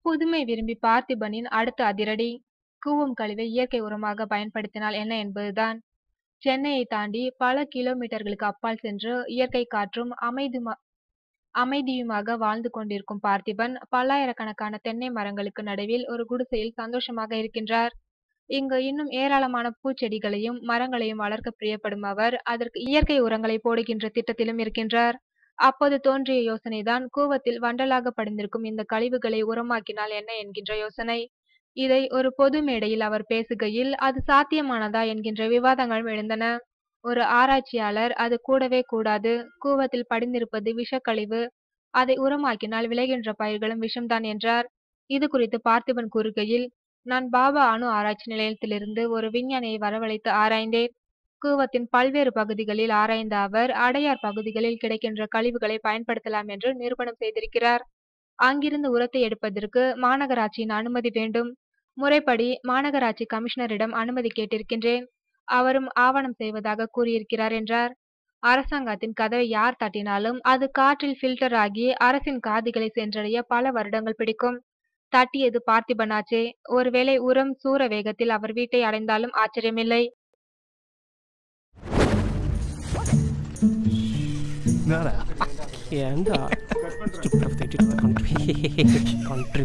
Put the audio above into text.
புதுமை விரும்பி பார்த்திபனின் அடுத்த அதிரடி. கூவம் கழிவை இயற்கை உரமாக பயன்படுத்தினால் என்ன என்பதுதான். சென்னையை தாண்டி பல கிலோமீட்டர்களுக்கு அப்பால் சென்று இயற்கை காற்றும் அமைதியுமாக வாழ்ந்து கொண்டிருக்கும் பார்த்திபன் பல்லாயிரக்கணக்கான தென்னை மரங்களுக்கு நடுவில் ஒரு குடிசையில் சந்தோஷமாக இருக்கின்றார். இங்கு இன்னும் ஏராளமான பூச்செடிகளையும் மரங்களையும் வளர்க்க பிரியப்படும் அவர் அதற்கு இயற்கை உரங்களை போடுகின்ற திட்டத்திலும் இருக்கின்றார். அப்போது தோன்றிய யோசனைதான் கூவத்தில் வண்டலாக படிந்திருக்கும் இந்த கழிவுகளை உரமாக்கினால் என்ன என்கின்ற யோசனை. இதை ஒரு பொது மேடையில் அவர் பேசுகையில் அது சாத்தியமானதா என்கின்ற விவாதங்களும் எழுந்தன. ஒரு ஆராய்ச்சியாளர் அது கூடவே கூடாது, கூவத்தில் படிந்திருப்பது விஷக்கழிவு, அதை உரமாக்கினால் விளைகின்ற பயிர்களும் விஷம்தான் என்றார். இது குறித்து பார்த்திபன் கூறுகையில், நான் பாபா அணு ஆராய்ச்சி நிலையத்திலிருந்து ஒரு விஞ்ஞானியை வரவழைத்து ஆராய்ந்தேன். கூவத்தின் பல்வேறு பகுதிகளில் ஆராய்ந்த அவர் அடையார் பகுதிகளில் கிடைக்கின்ற கழிவுகளை பயன்படுத்தலாம் என்று நிரூபணம் செய்திருக்கிறார். அங்கிருந்து உரத்தை எடுப்பதற்கு மாநகராட்சியின் அனுமதி வேண்டும். முறைப்படி மாநகராட்சி கமிஷனரிடம் அனுமதி கேட்டிருக்கின்றேன். அவரும் ஆவணம் செய்வதாக கூறியிருக்கிறார் என்றார். அரசாங்கத்தின் கதவை யார் தட்டினாலும் அது காற்றில் ஃபில்டர் ஆகி அரசின் காதுகளை சென்றடைய பல வருடங்கள் பிடிக்கும். தட்டியது பார்த்திபனாச்சே. ஒருவேளை உரம் சூற வேகத்தில் அவர் வீட்டை அடைந்தாலும் ஆச்சரியமில்லை. ஏண்டா country